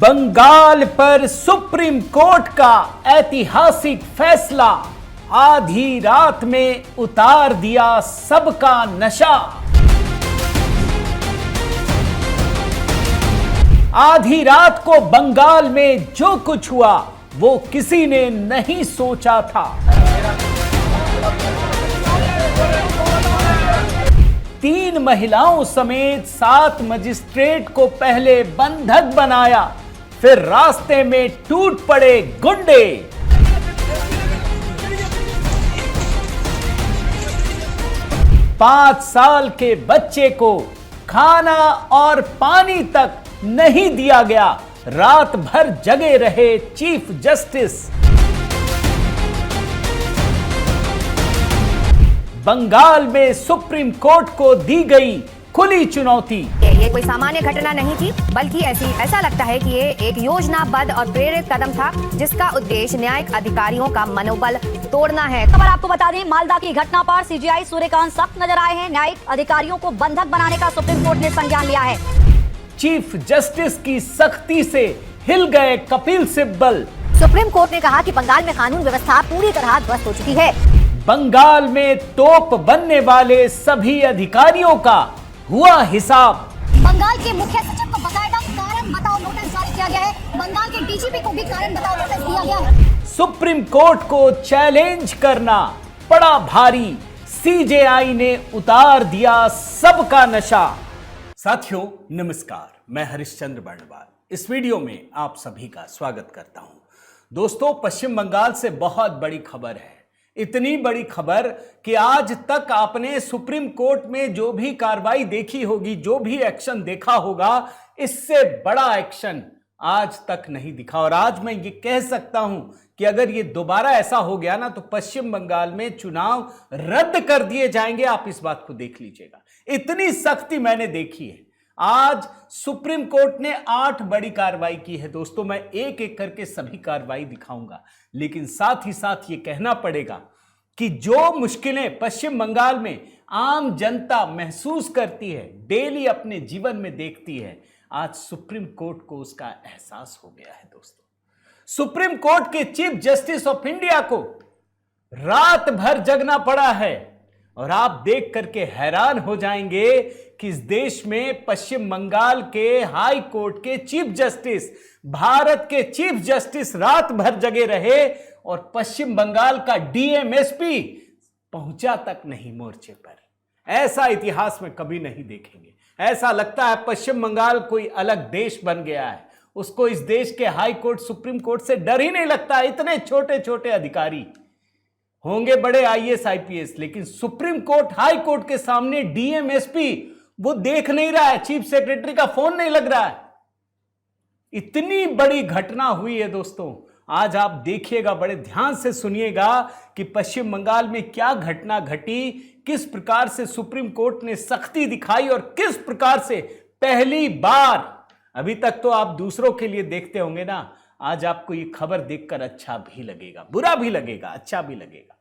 बंगाल पर supreme court का ऐतिहासिक फैसला आधी रात में उतार दिया सबका नशा। आधी रात को बंगाल में जो कुछ हुआ वो किसी ने नहीं सोचा था। 3 महिलाओं समेत 7 मजिस्ट्रेट को पहले बंधक बनाया, फिर रास्ते में टूट पड़े गुंडे। पांच साल के बच्चे को खाना और पानी तक नहीं दिया गया, रात भर जगे रहे चीफ जस्टिस। बंगाल में सुप्रीम कोर्ट को दी गई खुली चुनौती। ये कोई सामान्य घटना नहीं थी, बल्कि ऐसा लगता है कि ये एक योजनाबद्ध और प्रेरित कदम था, जिसका उद्देश्य न्यायिक अधिकारियों का मनोबल तोड़ना है। खबर आपको बता दें, मालदा की घटना पर सीजेआई सूर्यकांत सख्त नजर आए हैं। न्यायिक अधिकारियों को बंधक बनाने का सुप्रीम कोर्ट ने संज्ञान लिया है। चीफ जस्टिस की सख्ती से हिल गए कपिल सिब्बल। सुप्रीम कोर्ट ने कहा कि बंगाल में कानून व्यवस्था पूरी तरह ध्वस्त हो चुकी है। बंगाल में तोप बनने वाले सभी अधिकारियों का हुआ हिसाब। बंगाल के मुख्य सचिव को बकायदा कारण बताओ नोटिस जारी किया गया है। बंगाल के डीजीपी को भी कारण बताओ नोटिस दिया गया है। सुप्रीम कोर्ट को चैलेंज करना पड़ा भारी, सीजेआई ने उतार दिया सबका नशा। साथियों नमस्कार, मैं हरिश्चंद्र बर्णवाल इस वीडियो में आप सभी का स्वागत करता हूं। दोस्तों, पश्चिम बंगाल से बहुत बड़ी खबर है। इतनी बड़ी खबर कि आज तक आपने सुप्रीम कोर्ट में जो भी कार्रवाई देखी होगी, जो भी एक्शन देखा होगा, इससे बड़ा एक्शन आज तक नहीं दिखा। और आज मैं ये कह सकता हूं कि अगर ये दोबारा ऐसा हो गया ना, तो पश्चिम बंगाल में चुनाव रद्द कर दिए जाएंगे। आप इस बात को देख लीजिएगा, इतनी सख्ती मैंने देखी है। आज सुप्रीम कोर्ट ने 8 बड़ी कार्रवाई की है। दोस्तों, मैं एक एक करके सभी कार्रवाई दिखाऊंगा, लेकिन साथ ही साथ ये कहना पड़ेगा कि जो मुश्किलें पश्चिम बंगाल में आम जनता महसूस करती है, डेली अपने जीवन में देखती है, आज सुप्रीम कोर्ट को उसका एहसास हो गया है। दोस्तों, सुप्रीम कोर्ट के चीफ जस्टिस ऑफ इंडिया को रात भर जगना पड़ा है। और आप देख करके हैरान हो जाएंगे कि इस देश में पश्चिम बंगाल के हाई कोर्ट के चीफ जस्टिस, भारत के चीफ जस्टिस रात भर जगे रहे और पश्चिम बंगाल का डीएमएसपी पहुंचा तक नहीं मोर्चे पर। ऐसा इतिहास में कभी नहीं देखेंगे। ऐसा लगता है पश्चिम बंगाल कोई अलग देश बन गया है। उसको इस देश के हाई कोर्ट, सुप्रीम कोर्ट से डर ही नहीं लगता। इतने छोटे छोटे अधिकारी होंगे, बड़े आईएएस आईपीएस, लेकिन सुप्रीम कोर्ट, हाई कोर्ट के सामने डीएमएसपी वो देख नहीं रहा है, चीफ सेक्रेटरी का फोन नहीं लग रहा है। इतनी बड़ी घटना हुई है। दोस्तों, आज आप देखिएगा, बड़े ध्यान से सुनिएगा कि पश्चिम बंगाल में क्या घटना घटी, किस प्रकार से सुप्रीम कोर्ट ने सख्ती दिखाई और किस प्रकार से पहली बार, अभी तक तो आप दूसरों के लिए देखते होंगे ना, आज आपको ये खबर देखकर अच्छा भी लगेगा, बुरा भी लगेगा, अच्छा भी लगेगा।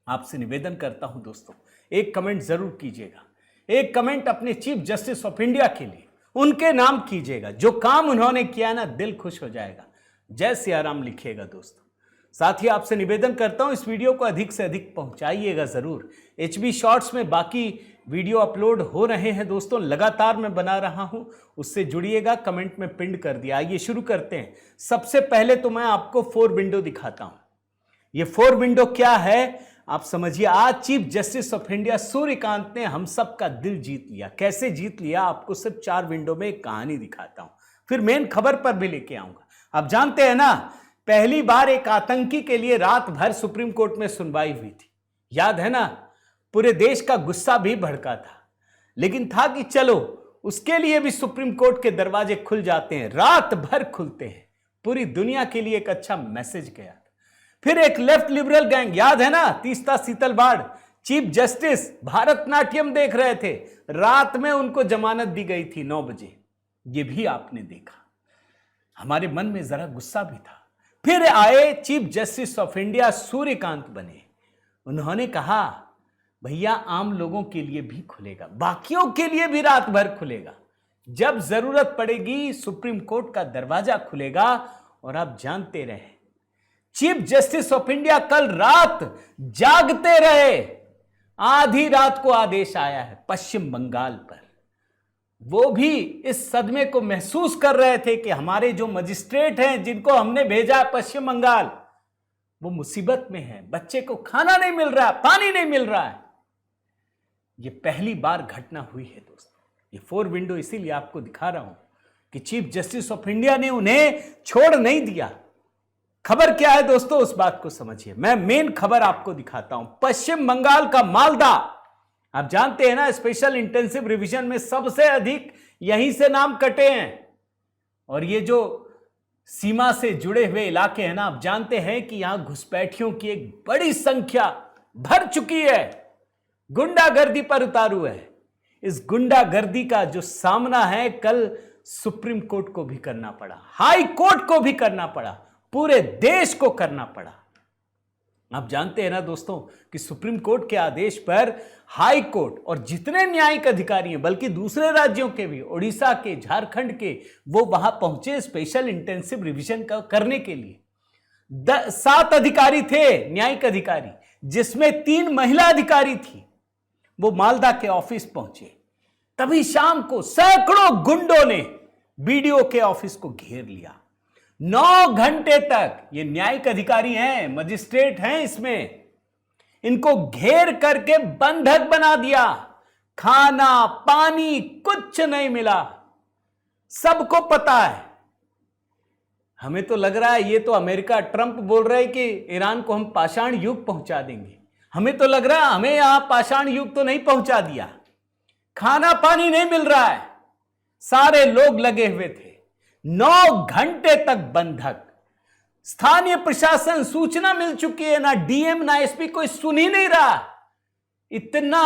आपसे निवेदन करता हूं दोस्तों, एक कमेंट जरूर कीजिएगा। एक कमेंट अपने चीफ जस्टिस ऑफ इंडिया के लिए, उनके नाम कीजिएगा। जो काम उन्होंने किया ना, दिल खुश हो जाएगा। जय सियाराम लिखिएगा दोस्तों। साथ ही आपसे निवेदन करता हूं, इस वीडियो को अधिक से अधिक पहुंचाइएगा जरूर। एचबी शॉर्ट्स में बाकी वीडियो अपलोड हो रहे हैं दोस्तों, लगातार मैं बना रहा हूं, उससे जुड़िएगा। कमेंट में पिन कर दिया। आइए शुरू करते हैं। सबसे पहले तो मैं आपको 4 विंडो दिखाता हूं। ये 4 विंडो क्या है आप समझिए। आज chief justice of India Suryakant ने हम सब का दिल जीत लिया। कैसे जीत लिया, आपको सिर्फ 4 विंडो में एक कहानी दिखाता हूं, फिर मेन खबर पर भी लेके आऊंगा। आप जानते हैं ना, पहली बार एक आतंकी के लिए रात भर सुप्रीम कोर्ट में सुनवाई हुई थी। याद है ना, पूरे देश का गुस्सा भी भड़का था, लेकिन था कि चलो उसके लिए भी सुप्रीम कोर्ट के दरवाजे खुल जाते हैं, रात भर खुलते हैं। पूरी दुनिया के लिए एक अच्छा मैसेज गया। फिर एक लेफ्ट लिबरल गैंग, याद है ना, तीस्ता सीतलवाड़, चीफ जस्टिस भारतनाट्यम देख रहे थे, रात में उनको जमानत दी गई थी 9 बजे। ये भी आपने देखा। हमारे मन में जरा गुस्सा भी था। फिर आए chief justice of India Suryakant बने। उन्होंने कहा भैया आम लोगों के लिए भी खुलेगा, बाकियों के लिए भी रात भर खुलेगा। जब जरूरत पड़ेगी सुप्रीम कोर्ट का दरवाजा खुलेगा। और आप जानते रहे, चीफ जस्टिस ऑफ इंडिया कल रात जागते रहे, आधी रात को आदेश आया है पश्चिम बंगाल पर। वो भी इस सदमे को महसूस कर रहे थे कि हमारे जो मजिस्ट्रेट हैं जिनको हमने भेजा है पश्चिम बंगाल, वो मुसीबत में है, बच्चे को खाना नहीं मिल रहा, पानी नहीं मिल रहा है। ये पहली बार घटना हुई है दोस्तों। ये 4 विंडो इसीलिए आपको दिखा रहा हूं कि चीफ जस्टिस ऑफ इंडिया ने उन्हें छोड़ नहीं दिया। खबर क्या है दोस्तों, उस बात को समझिए। मैं मेन खबर आपको दिखाता हूं। पश्चिम बंगाल का मालदा, आप जानते हैं ना, स्पेशल इंटेंसिव रिवीजन में सबसे अधिक यहीं से नाम कटे हैं। और ये जो सीमा से जुड़े हुए इलाके हैं ना, आप जानते हैं कि यहां घुसपैठियों की एक बड़ी संख्या भर चुकी है, गुंडागर्दी पर उतारू है। इस गुंडागर्दी का जो सामना है कल सुप्रीम कोर्ट को भी करना पड़ा, हाई कोर्ट को भी करना पड़ा, पूरे देश को करना पड़ा। आप जानते हैं ना दोस्तों कि सुप्रीम कोर्ट के आदेश पर हाई कोर्ट और जितने न्यायिक अधिकारी हैं, बल्कि दूसरे राज्यों के भी, उड़ीसा के, झारखंड के, वो वहां पहुंचे स्पेशल इंटेंसिव रिवीजन का करने के लिए। 7 अधिकारी थे न्यायिक अधिकारी, जिसमें 3 महिला अधिकारी थी। वो मालदा के ऑफिस पहुंचे, तभी शाम को सैकड़ों गुंडों ने बीडीओ के ऑफिस को घेर लिया। 9 घंटे तक ये न्यायिक अधिकारी हैं, मजिस्ट्रेट हैं, इसमें इनको घेर करके बंधक बना दिया। खाना पानी कुछ नहीं मिला। सबको पता है। हमें तो लग रहा है ये तो अमेरिका, ट्रंप बोल रहे हैं कि ईरान को हम पाषाण युग पहुंचा देंगे। हमें तो लग रहा है हमें यहां पाषाण युग तो नहीं पहुंचा दिया। खाना पानी नहीं मिल रहा है, सारे लोग लगे हुए थे। 9 घंटे तक बंधक। स्थानीय प्रशासन, सूचना मिल चुकी है, ना डीएम ना एसपी कोई सुन ही नहीं रहा। इतना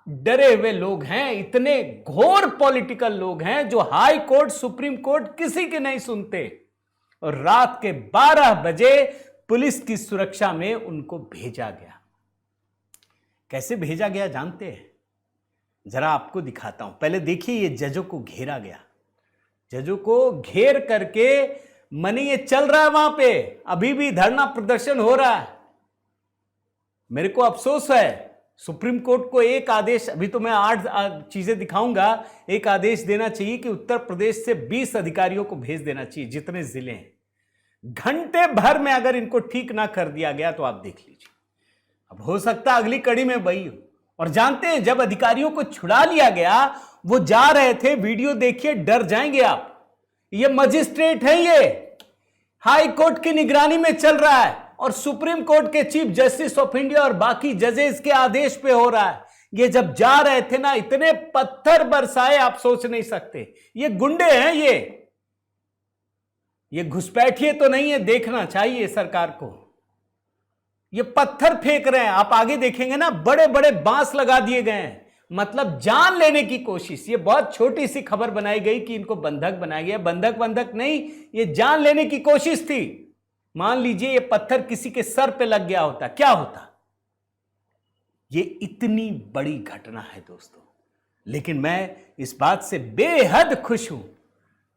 डरे हुए लोग हैं, इतने घोर पॉलिटिकल लोग हैं जो हाई कोर्ट, सुप्रीम कोर्ट किसी की नहीं सुनते। और रात के 12 बजे पुलिस की सुरक्षा में उनको भेजा गया। कैसे भेजा गया जानते हैं? जरा आपको दिखाता हूं। पहले देखिए, ये जजों को घेरा गया। जजों को घेर करके मनी ये चल रहा है वहां पे, अभी भी धरना प्रदर्शन हो रहा है। मेरे को अफसोस है, सुप्रीम कोर्ट को एक आदेश, अभी तो मैं 8 चीजें दिखाऊंगा, एक आदेश देना चाहिए कि उत्तर प्रदेश से 20 अधिकारियों को भेज देना चाहिए, जितने जिले हैं। घंटे भर में अगर इनको ठीक ना कर दिया गया तो आप देख लीजिए। अब हो सकता है अगली कड़ी में वही हो। और जानते हैं, जब अधिकारियों को छुड़ा लिया गया, वो जा रहे थे, वीडियो देखिए, डर जाएंगे आप। ये मजिस्ट्रेट है, ये हाई कोर्ट की निगरानी में चल रहा है और सुप्रीम कोर्ट के चीफ जस्टिस ऑफ इंडिया और बाकी जजेस के आदेश पे हो रहा है। ये जब जा रहे थे ना, इतने पत्थर बरसाए आप सोच नहीं सकते। ये गुंडे हैं, ये घुसपैठिए तो नहीं है, देखना चाहिए सरकार को। ये पत्थर फेंक रहे हैं, आप आगे देखेंगे ना, बड़े बड़े बांस लगा दिए गए हैं, मतलब जान लेने की कोशिश। ये बहुत छोटी सी खबर बनाई गई कि इनको बंधक बनाया गया। बंधक नहीं, ये जान लेने की कोशिश थी। मान लीजिए ये पत्थर किसी के सर पे लग गया होता, क्या होता? ये इतनी बड़ी घटना है दोस्तों। लेकिन मैं इस बात से बेहद खुश हूं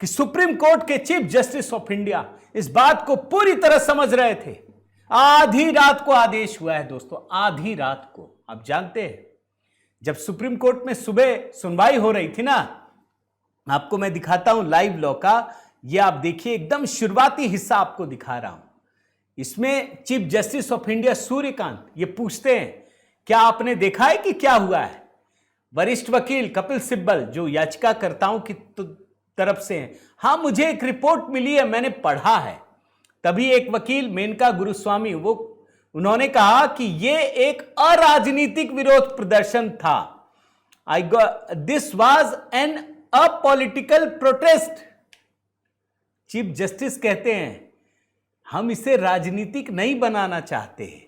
कि सुप्रीम कोर्ट के चीफ जस्टिस ऑफ इंडिया इस बात को पूरी तरह समझ रहे थे। आधी रात को आदेश हुआ है दोस्तों, आधी रात को। आप जानते हैं, जब सुप्रीम कोर्ट में सुबह सुनवाई हो रही थी ना, आपको मैं दिखाता हूं लाइव लॉ का, ये आप देखिए, एकदम शुरुआती हिस्सा आपको दिखा रहा हूं। इसमें chief justice of India Suryakant ये पूछते हैं, क्या आपने देखा है कि क्या हुआ है? वरिष्ठ वकील कपिल सिब्बल, जो याचिकाकर्ताओं की तरफ से हैं, हां मुझे एक रिपोर्ट मिली है, मैंने पढ़ा है। तभी एक वकील मेनका गुरुस्वामी, उन्होंने कहा कि यह एक अराजनीतिक विरोध प्रदर्शन था। This was an apolitical protest. Chief justice कहते हैं, हम इसे राजनीतिक नहीं बनाना चाहते हैं,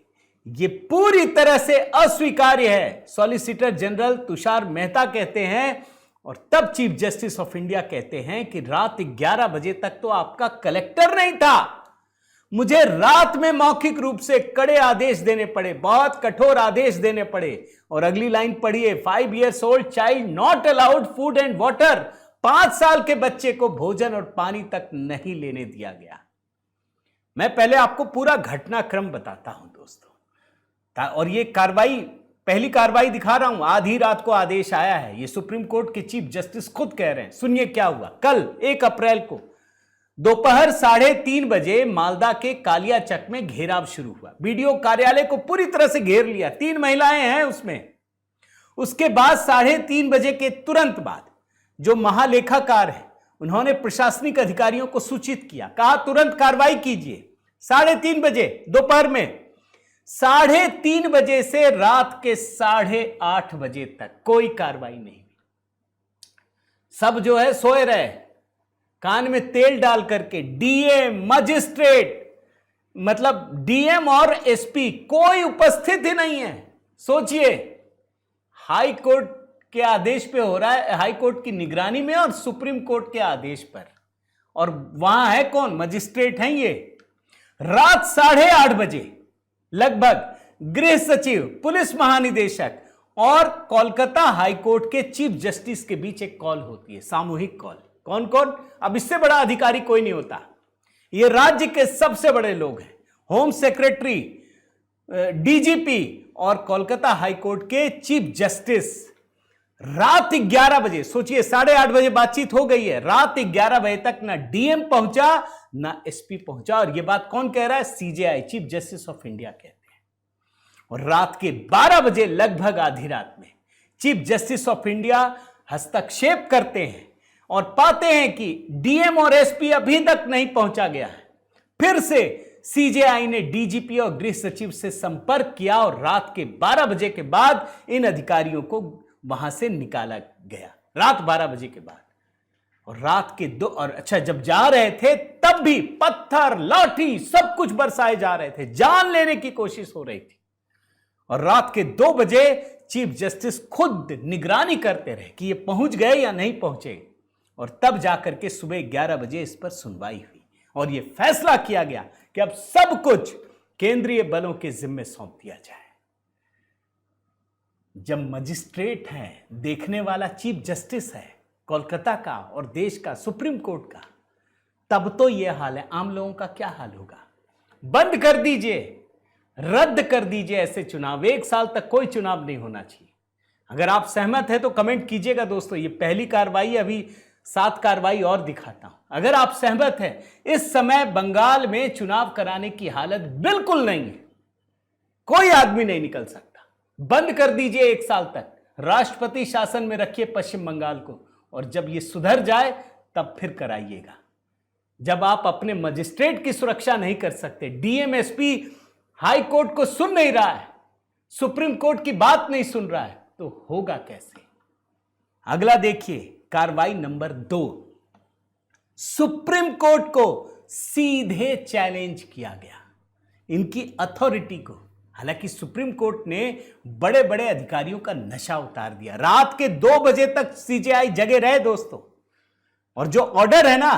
यह पूरी तरह से अस्वीकार्य है। सॉलिसिटर जनरल तुषार मेहता कहते हैं। और तब चीफ जस्टिस ऑफ इंडिया कहते हैं कि रात 11 बजे तक तो आपका कलेक्टर नहीं था, मुझे रात में मौखिक रूप से कड़े आदेश देने पड़े, बहुत कठोर आदेश देने पड़े। और अगली लाइन पढ़िए, 5 years old child not allowed food and water 5 साल के बच्चे को भोजन और पानी तक नहीं लेने दिया गया। मैं पहले आपको पूरा घटनाक्रम बताता हूं दोस्तों, और ये कार्रवाई, पहली कार्रवाई दिखा रहा हूं। आधी रात को आदेश आया है, ये सुप्रीम कोर्ट के चीफ जस्टिस खुद कह रहे हैं। सुनिए क्या हुआ। कल 1 अप्रैल को दोपहर 3:30 बजे मालदा के कालियाचक में घेराव शुरू हुआ। बीडीओ कार्यालय को पूरी तरह से घेर लिया, 3 महिलाएं हैं उसमें। उसके बाद 3:30 बजे के तुरंत बाद जो महालेखाकार है उन्होंने प्रशासनिक अधिकारियों को सूचित किया, कहा तुरंत कार्रवाई कीजिए। 3:30 बजे दोपहर में, 3:30 बजे से रात के 8:30 बजे तक कोई कार्रवाई नहीं। सब जो है सोए रहे, कान में तेल डाल करके। डीएम, मजिस्ट्रेट, मतलब डीएम और एसपी कोई उपस्थित ही नहीं है। सोचिए, हाई कोर्ट के आदेश पे हो रहा है, हाई कोर्ट की निगरानी में और सुप्रीम कोर्ट के आदेश पर, और वहां है कौन? मजिस्ट्रेट हैं ये। रात 8:30 बजे लगभग गृह सचिव, पुलिस महानिदेशक और कोलकाता हाई कोर्ट के चीफ जस्टिस के बीच एक कॉल होती है, सामूहिक कॉल। कौन कौन? अब इससे बड़ा अधिकारी कोई नहीं होता। ये राज्य के सबसे बड़े लोग हैं, होम सेक्रेटरी, डीजीपी और कोलकाता हाई कोर्ट के चीफ जस्टिस। रात 11 बजे, सोचिए 8:30 बजे बातचीत हो गई है, रात 11 बजे तक ना डीएम पहुंचा ना एसपी पहुंचा। और यह बात कौन कह रहा है? CJI, chief justice of India कहते हैं। और रात के 12 बजे लगभग आधी रात में चीफ जस्टिस ऑफ इंडिया हस्तक्षेप करते हैं और पाते हैं कि डीएम और एसपी अभी तक नहीं पहुंचा गया है। फिर से सीजेआई ने डीजीपी और गृह सचिव से संपर्क किया और रात के 12 बजे के बाद इन अधिकारियों को वहां से निकाला गया, रात 12 बजे के बाद। और रात के 2 और अच्छा, जब जा रहे थे तब भी पत्थर, लाठी सब कुछ बरसाए जा रहे थे, जान लेने की कोशिश हो रही थी। और रात के 2 बजे चीफ जस्टिस खुद निगरानी करते रहे कि ये पहुंच गए या नहीं पहुंचे। और तब जाकर के सुबह 11 बजे इस पर सुनवाई हुई और यह फैसला किया गया कि अब सब कुछ केंद्रीय बलों के जिम्मे सौंप दिया जाए। जब मजिस्ट्रेट है, देखने वाला चीफ जस्टिस है कोलकाता का और देश का, सुप्रीम कोर्ट का, तब तो यह हाल है। आम लोगों का क्या हाल होगा? बंद कर दीजिए, रद्द कर दीजिए ऐसे चुनाव। 1 साल तक कोई चुनाव नहीं होना चाहिए। अगर आप सहमत हैं तो कमेंट कीजिएगा दोस्तों। ये पहली कार्रवाई, अभी 7 कार्रवाई और दिखाता हूं। अगर आप सहमत हैं, इस समय बंगाल में चुनाव कराने की हालत बिल्कुल नहीं है, कोई आदमी नहीं निकल सकता। बंद कर दीजिए 1 साल तक, राष्ट्रपति शासन में रखिए पश्चिम बंगाल को, और जब ये सुधर जाए तब फिर कराइएगा। जब आप अपने मजिस्ट्रेट की सुरक्षा नहीं कर सकते, डीएम एसपी हाई कोर्ट को सुन नहीं रहा है, सुप्रीम कोर्ट की बात नहीं सुन रहा है, तो होगा कैसे? अगला देखिए, कार्रवाई नंबर 2, सुप्रीम कोर्ट को सीधे चैलेंज किया गया, इनकी अथॉरिटी को। हालांकि सुप्रीम कोर्ट ने बड़े बड़े अधिकारियों का नशा उतार दिया। रात के 2 बजे तक सीजेआई जगे रहे दोस्तों। और जो ऑर्डर है ना,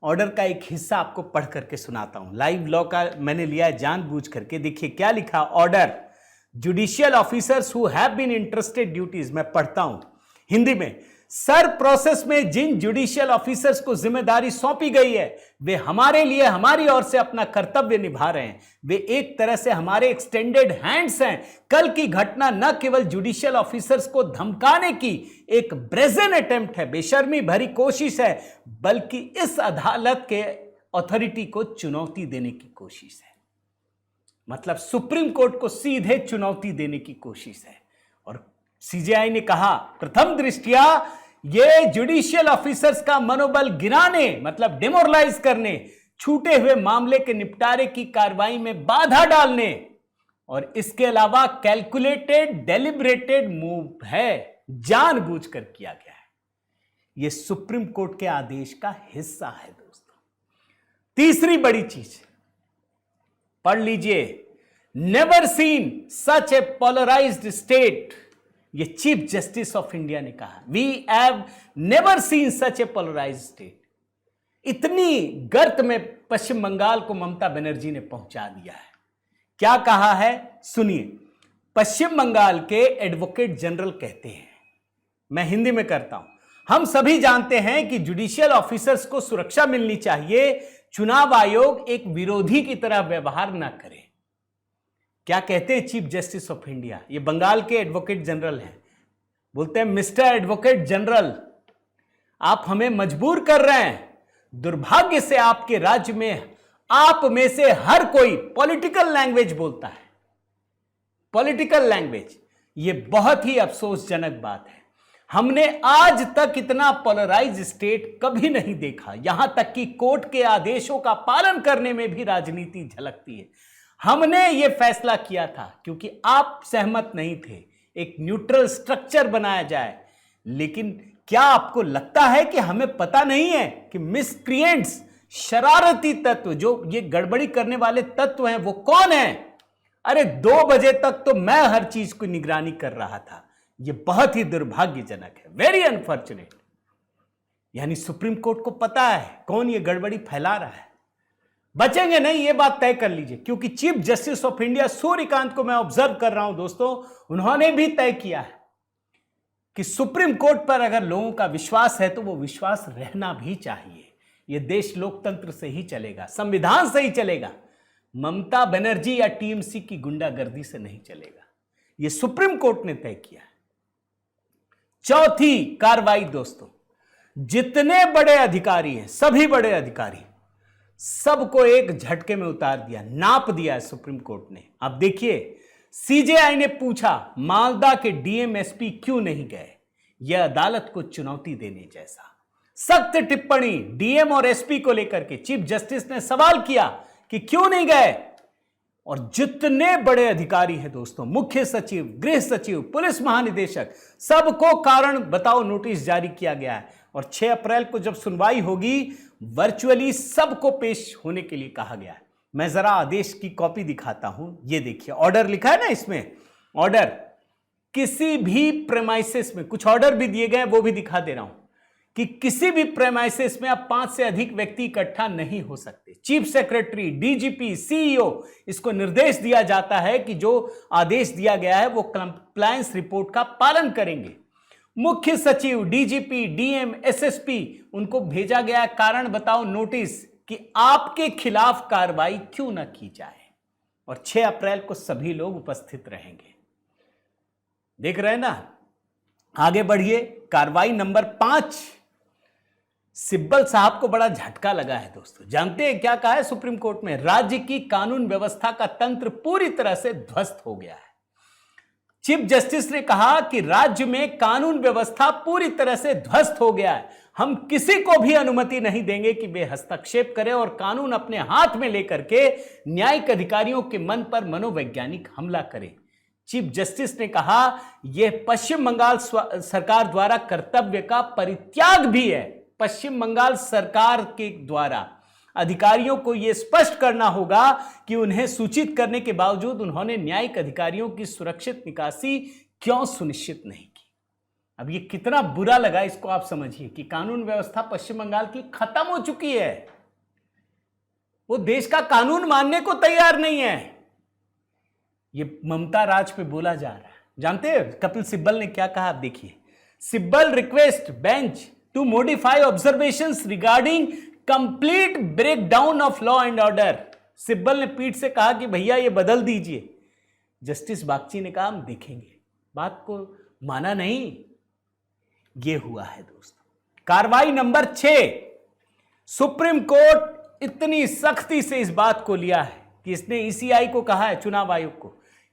ऑर्डर का एक हिस्सा आपको पढ़ करके सुनाता हूं। लाइव लॉ का मैंने लिया है जानबूझ करके। देखिए क्या लिखा। Order, judicial officers who have been interested duties, मैं पढ़ता हूं हिंदी में। सर, प्रोसेस में जिन जुडिशियल ऑफिसर्स को जिम्मेदारी सौंपी गई है वे हमारे लिए, हमारी ओर से अपना कर्तव्य निभा रहे हैं। वे एक तरह से हमारे एक्सटेंडेड हैंड्स हैं। कल की घटना न केवल जुडिशियल ऑफिसर्स को धमकाने की एक ब्रेजन अटेम्प्ट है, बेशर्मी भरी कोशिश है, बल्कि इस अदालत के अथॉरिटी को चुनौती देने की कोशिश है। मतलब सुप्रीम कोर्ट को सीधे चुनौती देने की कोशिश है। और सीजेआई ने कहा, प्रथम दृष्टिया ये जुडिशियल ऑफिसर्स का मनोबल गिराने, मतलब डिमोरलाइज करने, छूटे हुए मामले के निपटारे की कार्रवाई में बाधा डालने, और इसके अलावा कैलकुलेटेड, डेलिब्रेटेड मूव है, जानबूझकर किया गया है। यह सुप्रीम कोर्ट के आदेश का हिस्सा है दोस्तों। तीसरी बड़ी चीज पढ़ लीजिए। Never seen such a polarised state, ये चीफ जस्टिस ऑफ इंडिया ने कहा। We have never seen such a polarised state. इतनी गर्त में पश्चिम बंगाल को ममता बनर्जी ने पहुंचा दिया है। क्या कहा है सुनिए। पश्चिम बंगाल के एडवोकेट जनरल कहते हैं, मैं हिंदी में करता हूं, हम सभी जानते हैं कि जुडिशियल ऑफिसर्स को सुरक्षा मिलनी चाहिए, चुनाव आयोग एक विरोधी की तरह व्यवहार ना करे। क्या कहते हैं चीफ जस्टिस ऑफ इंडिया, ये बंगाल के एडवोकेट जनरल हैं, बोलते हैं मिस्टर एडवोकेट जनरल, आप हमें मजबूर कर रहे हैं। दुर्भाग्य से आपके राज्य में आप में से हर कोई पॉलिटिकल लैंग्वेज बोलता है, पॉलिटिकल लैंग्वेज। ये बहुत ही अफसोसजनक बात है। हमने आज तक इतना पोलराइज स्टेट कभी नहीं देखा। यहां तक कि कोर्ट के आदेशों का पालन करने में भी राजनीति झलकती है। हमने ये फैसला किया था क्योंकि आप सहमत नहीं थे, एक न्यूट्रल स्ट्रक्चर बनाया जाए। लेकिन क्या आपको लगता है कि हमें पता नहीं है कि मिसक्रिएंट्स, शरारती तत्व, जो ये गड़बड़ी करने वाले तत्व हैं, वो कौन है? अरे 2 बजे तक तो मैं हर चीज की निगरानी कर रहा था। ये बहुत ही दुर्भाग्यजनक है, वेरी अनफॉर्चुनेट। यानी सुप्रीम कोर्ट को पता है कौन ये गड़बड़ी फैला रहा है। बचेंगे नहीं, ये बात तय कर लीजिए, क्योंकि chief justice of India Suryakant को मैं ऑब्जर्व कर रहा हूं दोस्तों, उन्होंने भी तय किया है कि सुप्रीम कोर्ट पर अगर लोगों का विश्वास है तो वो विश्वास रहना भी चाहिए। ये देश लोकतंत्र से ही चलेगा, संविधान से ही चलेगा, ममता बनर्जी या टीएमसी की गुंडागर्दी से नहीं चलेगा। ये सुप्रीम कोर्ट ने तय किया है। चौथी कार्रवाई दोस्तों, जितने बड़े अधिकारी हैं, सभी बड़े अधिकारी, सबको एक झटके में उतार दिया, नाप दिया है सुप्रीम कोर्ट ने। अब देखिए, सीजेआई ने पूछा मालदा के डीएम एसपी क्यों नहीं गए, यह अदालत को चुनौती देने जैसा। सख्त टिप्पणी डीएम और एसपी को लेकर के चीफ जस्टिस ने सवाल किया कि क्यों नहीं गए। और जितने बड़े अधिकारी हैं दोस्तों, मुख्य सचिव, गृह सचिव, पुलिस महानिदेशक, सबको कारण बताओ नोटिस जारी किया गया है। और 6 अप्रैल को जब सुनवाई होगी, वर्चुअली सबको पेश होने के लिए कहा गया है। मैं जरा आदेश की कॉपी दिखाता हूं, ये देखिए, ऑर्डर लिखा है ना इसमें, ऑर्डर। किसी भी प्रेमाइसिस में कुछ ऑर्डर भी दिए गए, वो भी दिखा दे रहा हूं कि किसी भी प्रेमाइसिस में अब 5 से अधिक व्यक्ति इकट्ठा नहीं हो सकते। चीफ सेक्रेटरी, डीजीपी, सीईओ, इसको निर्देश दिया जाता है कि जो आदेश दिया गया है वो कंप्लायंस रिपोर्ट का पालन करेंगे। मुख्य सचिव, डीजीपी, डीएम, एसएसपी, उनको भेजा गया कारण बताओ नोटिस कि आपके खिलाफ कार्रवाई क्यों न की जाए। और 6 अप्रैल को सभी लोग उपस्थित रहेंगे। देख रहे हैं ना, आगे बढ़िए। कार्रवाई नंबर 5, सिब्बल साहब को बड़ा झटका लगा है दोस्तों। जानते हैं क्या कहा है सुप्रीम कोर्ट में? राज्य की कानून व्यवस्था का तंत्र पूरी तरह से ध्वस्त हो गया है। चीफ जस्टिस ने कहा कि राज्य में कानून व्यवस्था पूरी तरह से ध्वस्त हो गया है। हम किसी को भी अनुमति नहीं देंगे कि वे हस्तक्षेप करें और कानून अपने हाथ में लेकर के न्यायिक अधिकारियों के मन पर मनोवैज्ञानिक हमला करें। चीफ जस्टिस ने कहा यह पश्चिम बंगाल सरकार द्वारा कर्तव्य का परित्याग भी है। पश्चिम बंगाल सरकार के द्वारा अधिकारियों को यह स्पष्ट करना होगा कि उन्हें सूचित करने के बावजूद उन्होंने न्यायिक अधिकारियों की सुरक्षित निकासी क्यों सुनिश्चित नहीं की। अब ये कितना बुरा लगा, इसको आप समझिए कि कानून व्यवस्था पश्चिम बंगाल की खत्म हो चुकी है। वो देश का कानून मानने को तैयार नहीं है। ये ममता राज पे बोला जा रहा है। जानते हैं कपिल सिब्बल ने क्या कहा? आप देखिए, Sibal request bench to modify observations regarding complete breakdown of law and order. Sibal ने पीठ से कहा कि भैया ये बदल दीजिए। जस्टिस बागची ने कहा हम देखेंगे। बात को माना नहीं। ये हुआ है दोस्तों। कार्रवाई नंबर 6, सुप्रीम कोर्ट इतनी सख्ती से इस बात को लिया है कि इसने ईसीआई को कहा है, चुनाव आयोग को,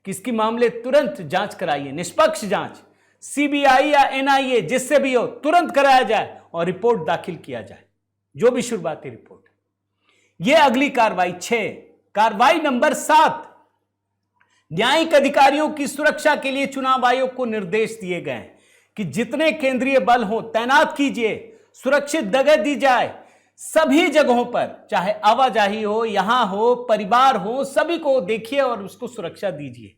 कि इसकी मामले तुरंत जांच कराइए, निष्पक्ष जांच, सीबीआई या एनआईए जिससे भी हो तुरंत कराया जाए और रिपोर्ट दाखिल किया जाए, जो भी शुरुआती रिपोर्ट। यह अगली कार्रवाई 6। कार्रवाई नंबर 7, न्यायिक अधिकारियों की सुरक्षा के लिए चुनाव आयोग को निर्देश दिए गए हैं कि जितने केंद्रीय बल हो तैनात कीजिए, सुरक्षित जगह दी जाए सभी जगहों पर, चाहे आवाजाही हो, यहां हो, परिवार हो, सभी को देखिए और उसको सुरक्षा दीजिए।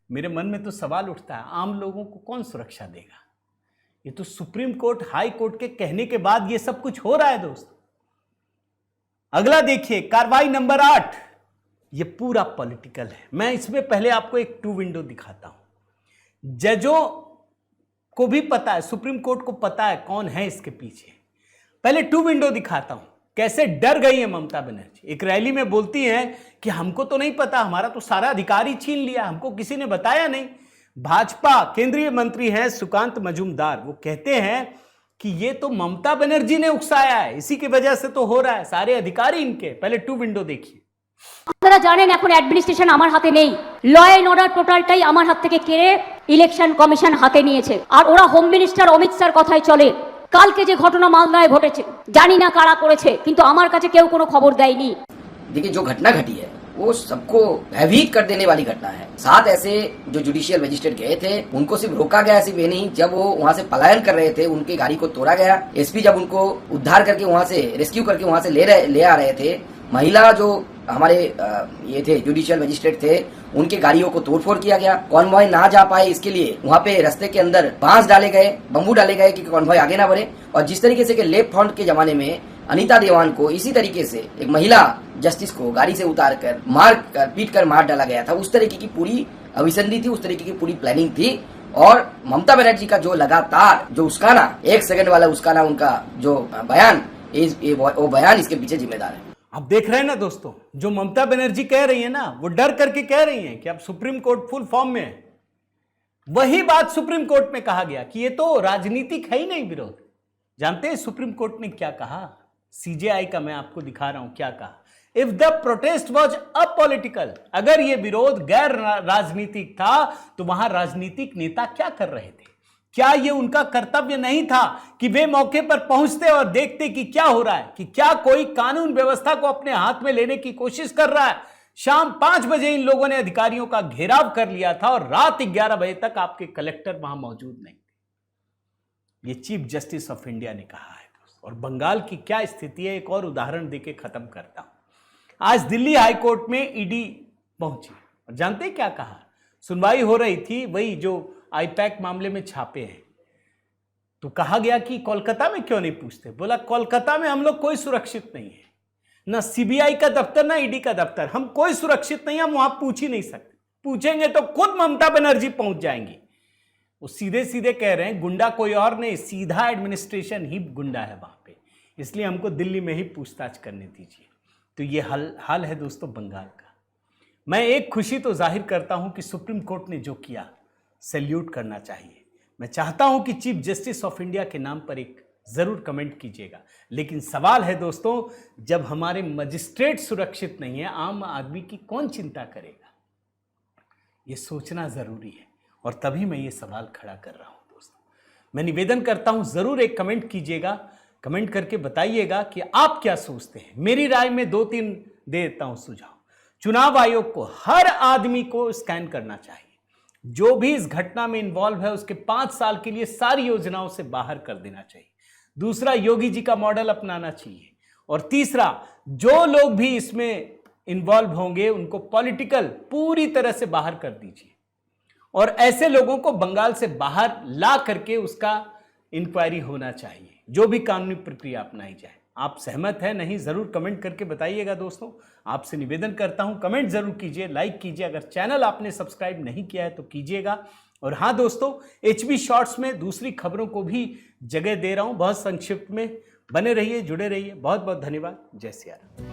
मेरे मन में तो सवाल उठता है, आम लोगों को कौन सुरक्षा देगा? ये तो सुप्रीम कोर्ट, हाई कोर्ट के कहने के बाद ये सब कुछ हो रहा है दोस्तों। अगला देखिए, कार्रवाई नंबर 8। ये पूरा पॉलिटिकल है। मैं इसमें पहले आपको एक 2 विंडो दिखाता हूं। जजों को भी पता है, सुप्रीम कोर्ट को पता है कौन है इसके पीछे। पहले 2 विंडो दिखाता हूं, कैसे डर गई है ममता बनर्जी। एक रैली में बोलती हैं कि हमको तो नहीं पता, हमारा तो सारा अधिकार ही छीन लिया, हमको किसी ने बताया नहीं। भाजपा केंद्रीय मंत्री हैं सुकांत मजूमदार, वो कहते हैं कि ये तो ममता बनर्जी ने उकसाया है, इसी की वजह से तो हो रहा है, सारे अधिकारी इनके। पहले 2 विंडो देखिए। আপনারা জানেন এখন অ্যাডমিনিস্ট্রেশন আমার হাতে নেই, ল এন্ড অর্ডার টোটালটাই আমার হাত থেকে কেড়ে ইলেকশন কমিশন হাতে নিয়েছে। আর ওরা হোম মিনিস্টার অমিত স্যার কথাই চলে। কালকে যে ঘটনা মালদায় ঘটেছে জানি না কারা করেছে, কিন্তু আমার কাছে কেউ কোনো খবর দেয়নি। देखिए जो घटना घटी है वो सबको भयभीत कर देने वाली घटना है। 7 ऐसे जो जुडिशियल मजिस्ट्रेट गए थे उनको सिर्फ रोका गया, सिर्फ ये नहीं, जब वो वहाँ से पलायन कर रहे थे उनकी गाड़ी को तोड़ा गया। एसपी जब उनको उद्धार करके वहाँ से रेस्क्यू करके वहाँ से ले आ रहे थे, महिला जो हमारे ये थे जुडिशियल मजिस्ट्रेट थे उनके गाड़ियों को तोड़फोड़ किया गया। कॉन्वॉय ना जा पाए इसके लिए वहाँ पे रास्ते के अंदर बांस डाले गए, बम्बू डाले गए कि कॉन्वॉय आगे ना बढ़े। और जिस तरीके से लेफ्ट फ्रंट के जमाने में अनीता देवान को इसी तरीके से एक महिला जस्टिस को गाड़ी से उतार कर पीट कर मार डाला गया था, उस तरीके की पूरी अभिसंधि थी, उस तरीके की पूरी प्लानिंग थी। और ममता बनर्जी का जो लगातार जो उसकाना, 1 सेकंड वाला उसकाना उनका जो बयान, वो बयान इसके पीछे जिम्मेदार है। आप देख रहे हैं ना दोस्तों, जो ममता बनर्जी कह रही है ना, वो डर करके कह रही है कि अब सुप्रीम कोर्ट फुल फॉर्म में है। वही बात सुप्रीम कोर्ट में कहा गया कि ये तो राजनीतिक है ही नहीं विरोध। जानते हैं सुप्रीम कोर्ट ने क्या कहा? सीजेआई का मैं आपको दिखा रहा हूं क्या कहा। If the protest was apolitical, अगर ये विरोध गैर राजनीतिक था तो वहां राजनीतिक नेता क्या कर रहे थे? क्या ये उनका कर्तव्य नहीं था कि वे मौके पर पहुंचते और देखते कि क्या हो रहा है, कि क्या कोई कानून व्यवस्था को अपने हाथ में लेने की कोशिश कर रहा है? शाम 5 बजे इन लोगों ने अधिकारियों का घेराव कर लिया था और रात 11 बजे तक आपके कलेक्टर वहां मौजूद नहीं थे। ये चीफ जस्टिस ऑफ इंडिया ने कहा है। और बंगाल की क्या स्थिति है, एक और उदाहरण देके खत्म करता हूं। आज दिल्ली हाईकोर्ट में ईडी पहुंची और जानते क्या कहा? सुनवाई हो रही थी, वही जो आईपैक मामले में छापे हैं, तो कहा गया कि कोलकाता में क्यों नहीं पूछते? बोला कोलकाता में हम लोग कोई सुरक्षित नहीं है, ना सीबीआई का दफ्तर ना ईडी का दफ्तर, हम कोई सुरक्षित नहीं, हम वहां पूछ ही नहीं सकते, पूछेंगे तो खुद ममता बनर्जी पहुंच जाएंगी। वो सीधे सीधे कह रहे हैं गुंडा कोई और नहीं, सीधा एडमिनिस्ट्रेशन ही गुंडा है वहां पे, इसलिए हमको दिल्ली में ही पूछताछ करने दीजिए। तो ये हाल है दोस्तों बंगाल का। मैं एक खुशी तो जाहिर करता हूं कि सुप्रीम कोर्ट ने जो किया, सैल्यूट करना चाहिए। मैं चाहता हूं कि चीफ जस्टिस ऑफ इंडिया के नाम पर एक जरूर कमेंट कीजिएगा। लेकिन सवाल है दोस्तों, जब हमारे मजिस्ट्रेट सुरक्षित नहीं है, आम आदमी की कौन चिंता करेगा? ये सोचना जरूरी है और तभी मैं ये सवाल खड़ा कर रहा हूं दोस्तों। मैं निवेदन करता हूं, जरूर एक कमेंट कीजिएगा, कमेंट करके बताइएगा कि आप क्या सोचते हैं। मेरी राय में 2-3 दे देता हूं सुझाव। चुनाव आयोग को हर आदमी को स्कैन करना चाहिए, जो भी इस घटना में इन्वॉल्व है उसके 5 साल के लिए सारी योजनाओं से बाहर कर देना चाहिए। दूसरा, योगी जी का मॉडल अपनाना चाहिए। और तीसरा, जो लोग भी इसमें इन्वॉल्व होंगे उनको पॉलिटिकल पूरी तरह से बाहर कर दीजिए और ऐसे लोगों को बंगाल से बाहर ला करके उसका इंक्वायरी होना चाहिए, जो भी कानूनी प्रक्रिया अपनाई जाए। आप सहमत हैं नहीं, जरूर कमेंट करके बताइएगा दोस्तों। आपसे निवेदन करता हूं, कमेंट जरूर कीजिए, लाइक कीजिए। अगर चैनल आपने सब्सक्राइब नहीं किया है तो कीजिएगा। और हाँ दोस्तों, HB शॉर्ट्स में दूसरी खबरों को भी जगह दे रहा हूं, बहुत संक्षिप्त में। बने रहिए, जुड़े रहिए। बहुत बहुत धन्यवाद। जय सिया राम।